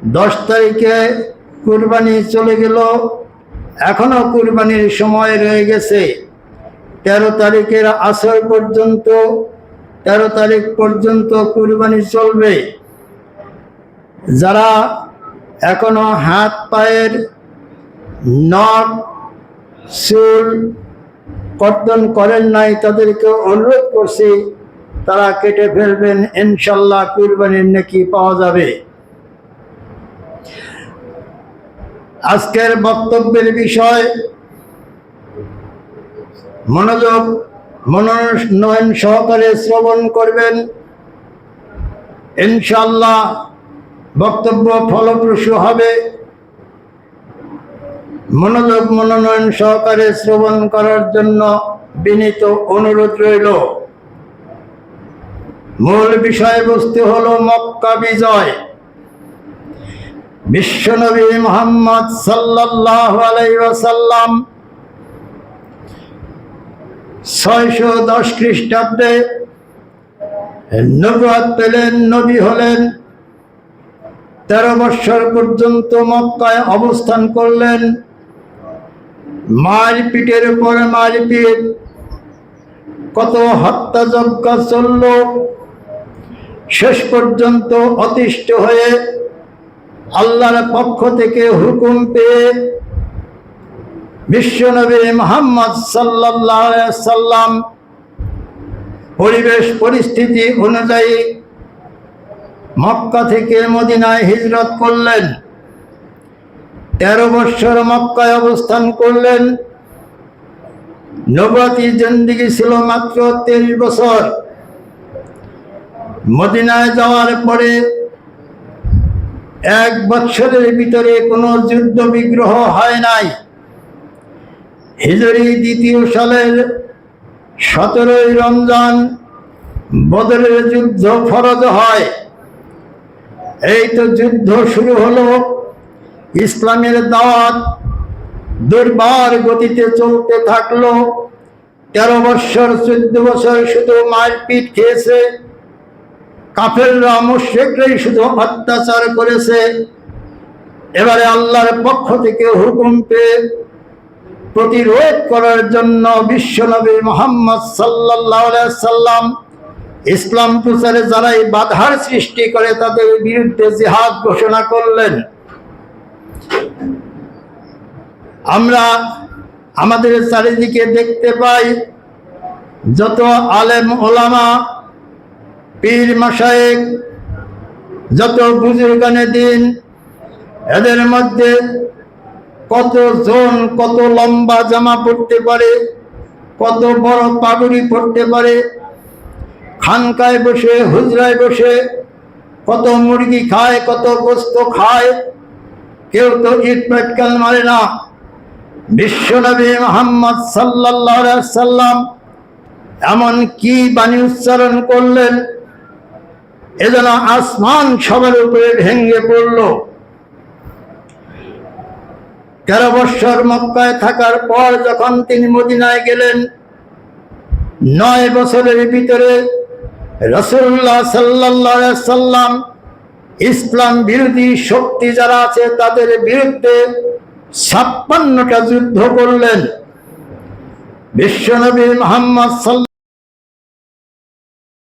10 তারিখে কুরবানি চলে গেল, এখনো কুরবানির সময় রয়ে গেছে। 13 তারিখের আসর পর্যন্ত, 13 তারিখ পর্যন্ত কুরবানি চলবে। যারা এখনো হাত পায়ের নখ চুল কর্তন করেন নাই, তাদেরকে অনুরোধ করছি তারা কেটে ফেলবেন, ইনশাল্লাহ কুরবানির নেকি পাওয়া যাবে। আজকের বক্তব্যের বিষয় মনোনয়ন সহকারে শ্রবণ করবেন, ইনশাল্লাহ বক্তব্য ফলপ্রসূ হবে। মনোনয়ন সহকারে শ্রবণ করার জন্য বিনীত অনুরোধ রইল। মূল বিষয়বস্তু হলো মক্কা বিজয়। বিশ্বনবী মুহাম্মদ সাল্লাল্লাহু আলাইহি ওয়াসাল্লাম 610 খ্রিস্টাব্দে নবুয়ত পেলেন, নবী হলেন। 13 বৎসর পর্যন্ত মক্কায় অবস্থান করলেন। মারপিটের উপর মারপিট, কত হত্যাযজ্ঞ চলল। শেষ পর্যন্ত অতিষ্ঠ হয়ে আল্লাহর পক্ষ থেকে হুকুম পেয়ে বিশ্বনবী মুহাম্মদ সাল্লাল্লাহু আলাইহি ওয়াসাল্লাম পরিবেশ পরিস্থিতি অনুযায়ী মক্কা থেকে মদিনায় হিজরত করলেন। 13 বৎসর মক্কায় অবস্থান করলেন। নবুয়তি জিন্দেগি ছিল মাত্র 23 বছর। মদিনায় যাওয়ার পরে 1 বৎসরের ভিতরে কোনো যুদ্ধ বিগ্রহ হয় নাই। হিজরি 2য় সালের 17ই রমজান বদরের যুদ্ধ ফরজ হয়। এই তো যুদ্ধ শুরু হলো। ইসলামের দাওয়াত দুর্বার গতিতে চলতে থাকলো। 13 বৎসর 14 বছর শুধু মারপিট খেয়েছে, কাফেররা মুশরিকরাই শুধু অত্যাচার করেছে। এবারে আল্লাহর পক্ষ থেকে হুকুম পেয়ে প্রতিরোধ করার জন্য বিশ্বনবী মুহাম্মদ সাল্লাল্লাহু আলাইহি ওয়াসাল্লাম ইসলাম প্রচারে যারাই বাধার সৃষ্টি করে তাদের বিরুদ্ধে জিহাদ ঘোষণা করলেন। আমরা আমাদের চারিদিকে দেখতে পাই যত আলেম ওলামা, পীর মাশায়েখ, যত বুজুর্গানে দিন, এদের মধ্যে কতজন কত লম্বা জামা পড়তে পারে, কত বড় পাগড়ি পড়তে পারে, খানকায় বসে হুজরায় বসে কত মুরগি খায়, কত গোস্ত খায়, কেউ তো ইট পাটকেল মারে না। বিশ্বনবী মুহাম্মদ সাল্লাল্লাহু আলাইহি ওয়াসাল্লাম এমন কি বাণী উচ্চারণ করলেন, এজন্য আসমান সবার উপরে ভেঙে পড়ল। 13 বৎসর মক্কায় থাকার পর যখন তিনি মদিনায় গেলেন, 9 বছরের ভিতরে রাসূলুল্লাহ সাল্লাল্লাহু আলাইহি ওয়াসাল্লাম ইসলাম বিরোধী শক্তি যারা আছে তাদের বিরুদ্ধে 56টা যুদ্ধ করলেন। বিশ্বনবী মুহাম্মদ